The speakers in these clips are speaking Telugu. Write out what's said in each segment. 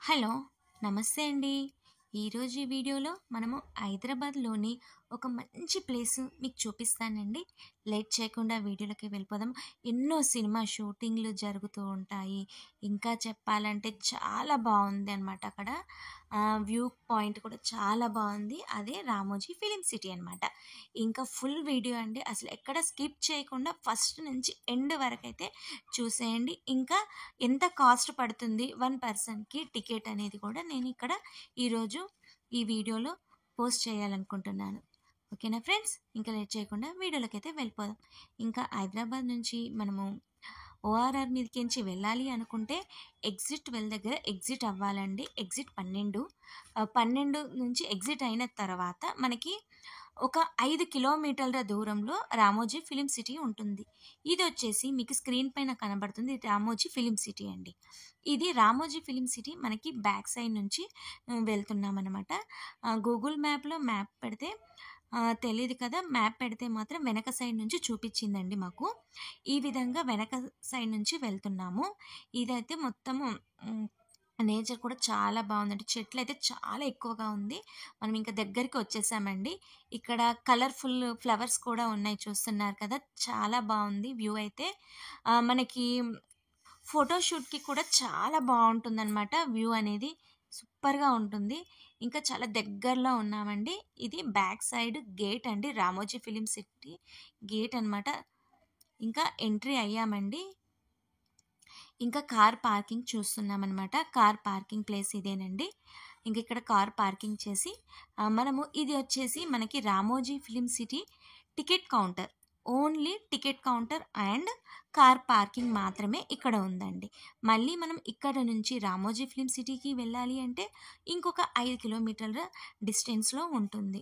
హలో! నమస్తే అండి. ఈరోజు ఈ వీడియోలో మనము హైదరాబాద్‌లోని ఒక మంచి ప్లేసు మీకు చూపిస్తానండి. లేట్ చేయకుండా వీడియోలోకి వెళ్ళిపోదాం. ఎన్నో సినిమా షూటింగ్‌లు జరుగుతూ ఉంటాయి. ఇంకా చెప్పాలంటే చాలా బావుందనమాట అక్కడ. వ్యూ పాయింట్ కూడా చాలా బావుంది. అదే రామోజీ ఫిల్మ్ సిటీ అనమాట. ఇంకా ఫుల్ వీడియో అండి. అసలు ఎక్కడ స్కిప్ చేయకుండా ఫస్ట్ నుంచి ఎండ్ వరకైతే చూసేయండి. ఇంకా ఎంత కాస్ట్ పడుతుంది 1 పర్సన్‌కి టికెట్ అనేది కూడా నేను ఇక్కడ ఈరోజు ఈ వీడియోలో పోస్ట్ చేయాలనుకుంటున్నాను. ఓకేనా ఫ్రెండ్స్? ఇంకా లేట్ చేయకుండా వీడియోలోకైతే వెళ్ళిపోదాం. ఇంకా హైదరాబాద్ నుంచి మనము ఓఆర్ఆర్ మీదకించి వెళ్ళాలి అనుకుంటే ఎగ్జిట్ 12 దగ్గర ఎగ్జిట్ అవ్వాలండి. ఎగ్జిట్ 12. 12 నుంచి ఎగ్జిట్ అయిన తర్వాత మనకి ఒక 5 కిలోమీటర్ల దూరంలో రామోజీ ఫిల్మ్ సిటీ ఉంటుంది. ఇదొచ్చేసి మీకు స్క్రీన్ పైన కనబడుతుంది. రామోజీ ఫిల్మ్ సిటీ అండి. ఇది రామోజీ ఫిల్మ్ సిటీ మనకి బ్యాక్ సైడ్ నుంచి వెళ్తున్నామనమాట. గూగుల్ మ్యాప్‌లో మ్యాప్ పెడితే తెలీదు కదా! మ్యాప్ పెడితే మాత్రం వెనక సైడ్ నుంచి చూపిచ్చిందండి మాకు. ఈ విధంగా వెనక సైడ్ నుంచి వెళ్తున్నాము. ఇదైతే మొత్తము నేచర్ కూడా చాలా బావుందండి. చెట్లయితే చాలా ఎక్కువగా ఉంది. మనం ఇంకా దగ్గరికి వచ్చేసామండి. ఇక్కడ కలర్‌ఫుల్ ఫ్లవర్స్ కూడా ఉన్నాయి చూస్తున్నారు కదా! చాలా బావుంది వ్యూ అయితే. మనకి ఫోటోషూట్‌కి కూడా చాలా బావుంటుందనమాట వ్యూ అనేది. సూపర్‌గా ఉంటుంది. ఇంకా చాలా దగ్గరలో ఉన్నామండి. ఇది బ్యాక్ సైడ్ గేట్ అండి. రామోజీ ఫిల్మ్ సిటీ గేట్ అనమాట. ఇంకా ఎంట్రీ అయ్యామండి. ఇంకా కార్ పార్కింగ్ చూస్తున్నామనమాట. కార్ పార్కింగ్ ప్లేస్ ఇదేనండి. ఇంక ఇక్కడ కార్ పార్కింగ్ చేసి మనము ఇది వచ్చేసి మనకి Ramoji film city ticket counter. Only ticket counter and car parking మాత్రమే ఇక్కడ ఉందండి. మళ్ళీ మనం ఇక్కడ నుంచి రామోజీ ఫిల్మ్ సిటీకి వెళ్ళాలి అంటే ఇంకొక 5 కిలోమీటర్ల డిస్టెన్స్‌లో ఉంటుంది.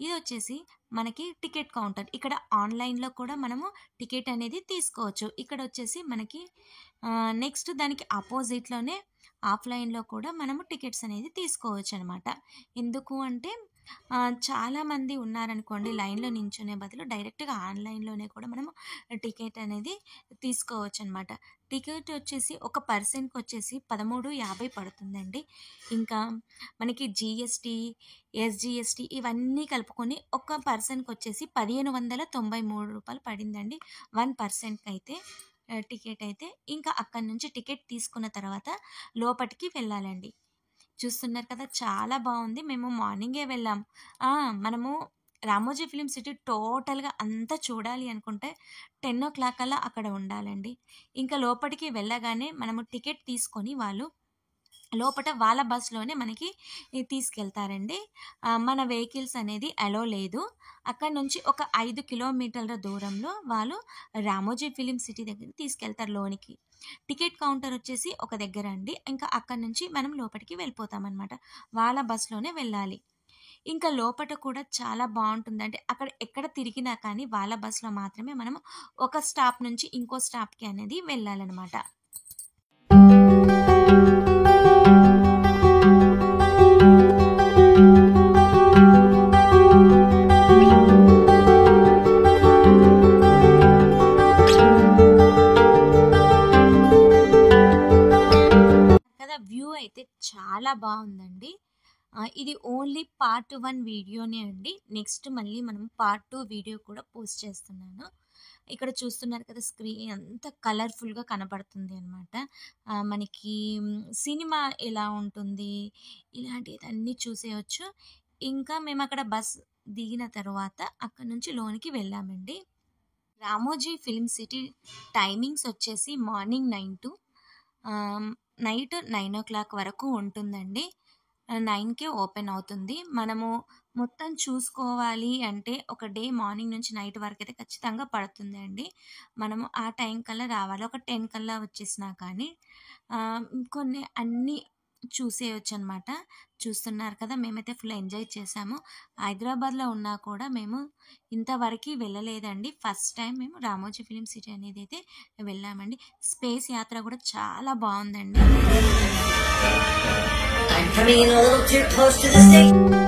ఇదొచ్చేసి మనకి టికెట్ కౌంటర్. ఇక్కడ ఆన్‌లైన్‌లో కూడా మనము టికెట్ అనేది తీసుకోవచ్చు. ఇక్కడొచ్చేసి మనకి నెక్స్ట్ దానికి అపోజిట్‌లోనే ఆఫ్‌లైన్‌లో కూడా మనము టికెట్స్ అనేది తీసుకోవచ్చనమాట. ఎందుకు అంటే చాలామంది ఉన్నారనుకోండి లైన్‌లో నించునే బదులు డైరెక్ట్‌గా ఆన్‌లైన్‌లోనే కూడా మనము టికెట్ అనేది తీసుకోవచ్చనమాట. టికెట్ వచ్చేసి ఒక పర్సన్‌కొచ్చేసి 13.50 పడుతుందండి. ఇంకా మనకి జీఎస్టీ, ఎస్‌జీఎస్టీ ఇవన్నీ కలుపుకొని ఒక పర్సన్‌కొచ్చేసి రూ. 1593 పడిందండి. 1 పర్సన్‌కైతే టికెట్ అయితే. ఇంకా అక్కడి నుంచి టికెట్ తీసుకున్న తర్వాత లోపటికి వెళ్ళాలండి. చూస్తున్నారు కదా! చాలా బావుంది. మేము మార్నింగే వెళ్ళాం. మనము రామోజీ ఫిల్మ్ సిటీ టోటల్‌గా అంతా చూడాలి అనుకుంటే 10:00 కల్లా అక్కడ ఉండాలండి. ఇంకా లోపటికి వెళ్ళగానే మనము టికెట్ తీసుకొని వాళ్ళు లోపట వాళ్ళ బస్‌లోనే మనకి తీసుకెళ్తారండి. మన వెహికల్స్ అనేది అలో లేదు. అక్కడి నుంచి ఒక 5 కిలోమీటర్ల దూరంలో వాళ్ళు రామోజీ ఫిల్మ్ సిటీ దగ్గరికి తీసుకెళ్తారు లోనికి. టికెట్ కౌంటర్ వచ్చేసి ఒక దగ్గర అండి. ఇంకా అక్కడి నుంచి మనం లోపటికి వెళ్ళిపోతామనమాట. వాళ్ళ బస్‌లోనే వెళ్ళాలి. ఇంకా లోపట కూడా చాలా బావుంటుందండి. అక్కడ ఎక్కడ తిరిగినా కానీ వాళ్ళ బస్‌లో మాత్రమే మనము ఒక స్టాప్ నుంచి ఇంకో స్టాప్‌కి అనేది వెళ్ళాలనమాట. కదా! వ్యూ అయితే చాలా బావుందండి. ఇది ఓన్లీ పార్ట్ 1 వీడియోనే అండి. నెక్స్ట్ మళ్ళీ మనం పార్ట్ 2 వీడియో కూడా పోస్ట్ చేస్తున్నాను. ఇక్కడ చూస్తున్నారు కదా! స్క్రీన్ అంతా కలర్‌ఫుల్‌గా కనపడుతుంది అనమాట. మనకి సినిమా ఎలా ఉంటుంది ఇలాంటివన్నీ చూసేయొచ్చు. ఇంకా మేమక్కడ బస్ దిగిన తర్వాత అక్కడి నుంచి లోనికి వెళ్ళామండి. రామోజీ ఫిల్మ్ సిటీ టైమింగ్స్ వచ్చేసి మార్నింగ్ 9 టు నైట్ 9:00 వరకు ఉంటుందండి. 9కే ఓపెన్ అవుతుంది. మనము మొత్తం చూసుకోవాలి అంటే ఒక డే మార్నింగ్ నుంచి నైట్ వరకైతే ఖచ్చితంగా పడుతుందండి. మనము ఆ టైం కల్లా రావాలి. ఒక 10 కల్లా వచ్చేసినా కానీ కొన్ని అన్నీ చూసేయొచ్చనమాట. చూస్తున్నారు కదా! మేమైతే ఫుల్ ఎంజాయ్ చేశాము. హైదరాబాద్‌లో ఉన్నా కూడా మేము ఇంతవరకి వెళ్ళలేదండి. ఫస్ట్ టైమ్ మేము రామోజీ ఫిల్మ్ సిటీ అనేదైతే వెళ్ళామండి. స్పేస్ యాత్ర కూడా చాలా బావుందండి. I'm coming in a little too close to the station.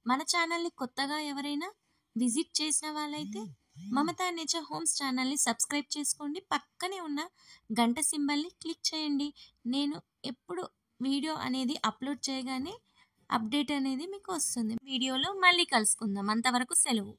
మన ఛానల్ని కొత్తగా ఎవరైనా విజిట్ చేసిన వాళ్ళైతే మమతా నేచర్ హోమ్స్ ఛానల్ని సబ్స్క్రైబ్ చేసుకోండి. పక్కనే ఉన్న గంట సింబల్ని క్లిక్ చేయండి. నేను ఎప్పుడు వీడియో అనేది అప్లోడ్ చేయగానే అప్డేట్ అనేది మీకు వస్తుంది. వీడియోలో మళ్ళీ కలుసుకుందాం. అంతవరకు సెలవు.